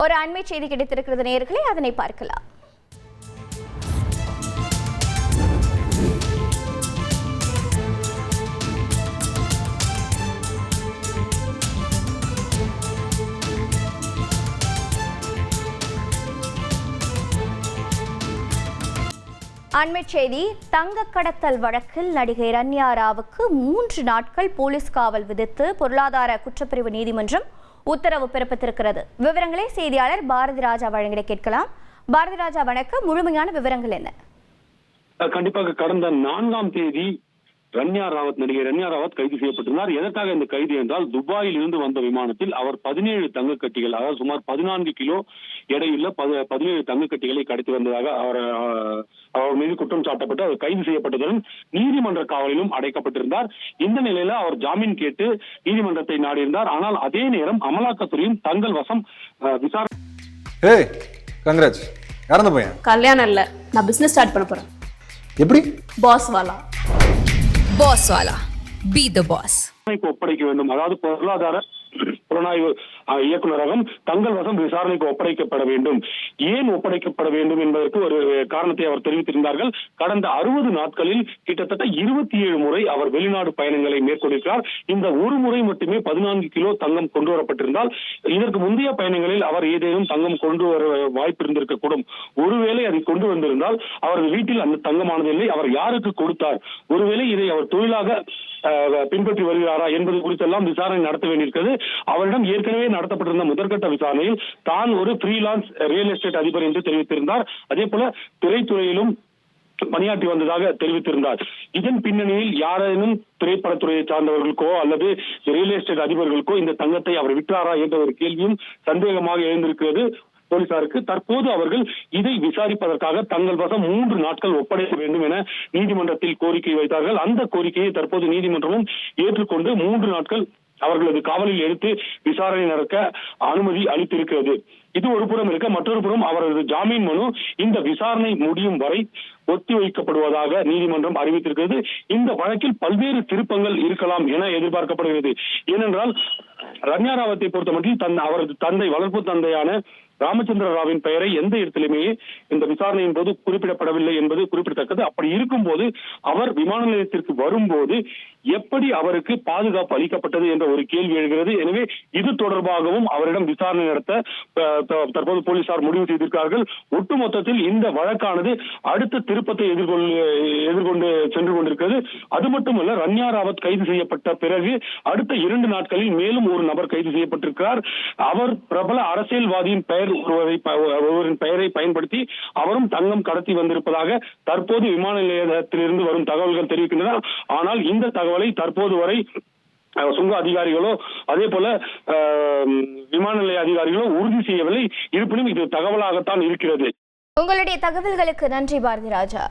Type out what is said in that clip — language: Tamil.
ஒரு அண்மை செய்தி கிடைத்திருக்கிறது நேயர்களே, அதனை பார்க்கலாம். அண்மை செய்தி. தங்க கடத்தல் வழக்கில் நடிகை ரன்யா ராவுக்கு 3 நாட்கள் போலீஸ் காவல் விதித்து பொருளாதார குற்றப்பிரிவு நீதிமன்றம் உத்தரவு பிறப்பித்திருக்கிறது. விவரங்களை செய்தியாளர் பாரதி ராஜா வழங்கிட கேட்கலாம். பாரதி ராஜா வணக்கம். முழுமையான விவரங்கள் என்ன? கண்டிப்பாக கடந்த 4ஆம் தேதி நடிகை ரன்யா ராவத் கைது செய்யப்பட்டிருந்தார். எதற்காக இந்த கைது என்றால், துபாயில் இருந்து வந்த விமானத்தில் அவர் 17 தங்க கட்டிகள், அதாவது சுமார் 14 கிலோ எடையுள்ள 17 தங்க கட்டிகளை கடத்தி வந்ததாக அவர் மீது குற்றம் சாட்டப்பட்டு அவர் கைது செய்யப்பட்டதுடன் நீதிமன்ற காவலிலும் அடைக்கப்பட்டிருந்தார். இந்த நிலையில அவர் ஜாமீன் கேட்டு நீதிமன்றத்தை நாடியிருந்தார். ஆனால் அதே நேரம் அமலாக்கத்துறையும் தங்கள் வசம் விசாரணை. கல்யாணம் இல்ல, நான் பிசினஸ் ஸ்டார்ட் பண்ண போறேன். எப்படி? பாஸ் வாலா. Boss wala. Be the boss. ஒப்படைக்க வேண்டும். அதாவது பொருளாதார புலனாய்வு இயக்குநரகம் தங்கள் வசம் விசாரணைக்கு ஒப்படைக்கப்பட வேண்டும். ஏன் ஒப்படைக்கப்பட வேண்டும் என்பதற்கு ஒரு காரணத்தை அவர் தெரிவித்திருந்தார்கள். கடந்த 60 நாட்களில் கிட்டத்தட்ட 27 முறை அவர் வெளிநாடு பயணங்களை மேற்கொண்டிருக்கிறார். இந்த ஒரு முறை மட்டுமே 14 கிலோ தங்கம் கொண்டு வரப்பட்டிருந்தால், இதற்கு முந்தைய பயணங்களில் அவர் ஏதேனும் தங்கம் கொண்டு வர வாய்ப்பு இருந்திருக்க கூடும். ஒருவேளை அதை கொண்டு வந்திருந்தால் அவரது வீட்டில் அந்த தங்கமானது இல்லை. அவர் யாருக்கு கொடுத்தார், ஒருவேளை இதை அவர் தொழிலாக பின்பற்றி வருகிறாரா என்பது குறித்தெல்லாம் விசாரணை நடத்த வேண்டியிருக்கிறது. அவரிடம் ஏற்கனவே நடத்தப்பட்டிருந்த முதற்கட்ட விசாரணையில் தான் ஒரு ஃப்ரீலான்ஸ் ரியல் எஸ்டேட் அதிபர் என்று தெரிவித்திருந்தார். அதே போல திரைத்துறையிலும் பணியாற்றி வந்ததாக தெரிவித்திருந்தார். இதன் பின்னணியில் யாரேனும் திரைப்படத்துறையை சார்ந்தவர்களுக்கோ அல்லது ரியல் எஸ்டேட் அதிபர்களுக்கோ இந்த தங்கத்தை அவர் விற்றாரா என்ற ஒரு கேள்வியும் சந்தேகமாக எழுந்திருக்கிறது போலீசாருக்கு. தற்போது அவர்கள் இதை விசாரிப்பதற்காக தங்கள் வசம் 3 நாட்கள் ஒப்படைக்க வேண்டும் என நீதிமன்றத்தில் கோரிக்கை வைத்தார்கள். அந்த கோரிக்கையை தற்போது நீதிமன்றமும் ஏற்றுக்கொண்டு 3 நாட்கள் அவர்களது காவலில் எடுத்து விசாரணை நடக்க அனுமதி அளித்திருக்கிறது. இது ஒரு புறம் இருக்க, மற்றொரு புறம் அவரது ஜாமீன் மனு இந்த விசாரணை முடியும் வரை ஒத்திவைக்கப்படுவதாக நீதிமன்றம் அறிவித்திருக்கிறது. இந்த வழக்கில் பல்வேறு திருப்பங்கள் இருக்கலாம் என எதிர்பார்க்கப்படுகிறது. ஏனென்றால் ரன்யா ராவத்தை பொறுத்தமட்டில் அவரது தந்தை, வளர்ப்பு தந்தையான ராமச்சந்திர ராவின் பெயரை எந்த இடத்திலுமே இந்த விசாரணையின் போது குறிப்பிடப்படவில்லை என்பது குறிப்பிடத்தக்கது. அப்படி இருக்கும் போது அவர் விமான நிலையத்திற்கு வரும்போது எப்படி அவருக்கு பாதுகாப்பு அளிக்கப்பட்டது என்ற ஒரு கேள்வி எழுகிறது. எனவே இது தொடர்பாகவும் அவரிடம் விசாரணை நடத்த தற்போது போலீசார் முடிவு செய்திருக்கிறார்கள். ஒட்டுமொத்தத்தில் இந்த வழக்கானது அடுத்த திருப்பத்தை எதிர்கொண்டு சென்று கொண்டிருக்கிறது. அது மட்டுமல்ல, ரன்யா ராவத் கைது செய்யப்பட்ட பிறகு அடுத்த 2 நாட்களில் மேலும் ஒரு நபர் கைது செய்யப்பட்டிருக்கிறார். அவர் பிரபல அரசியல்வாதியின் ஒருவரின் பெயரை பயன்படுத்தி அவரும் தங்கம் கடத்தி வந்திருப்பதாக தற்போது விமான நிலையத்திலிருந்து வரும் தகவல்கள் தெரிவிக்கின்றன. ஆனால் இந்த தகவலை தற்போது வரை சுங்க அதிகாரிகளோ அதே போல விமான நிலைய அதிகாரிகளோ உறுதி செய்யவில்லை. இருப்பினும் இது தகவலாகத்தான் இருக்கிறது. உங்களுடைய தகவல்களுக்கு நன்றி பாரதி ராஜா.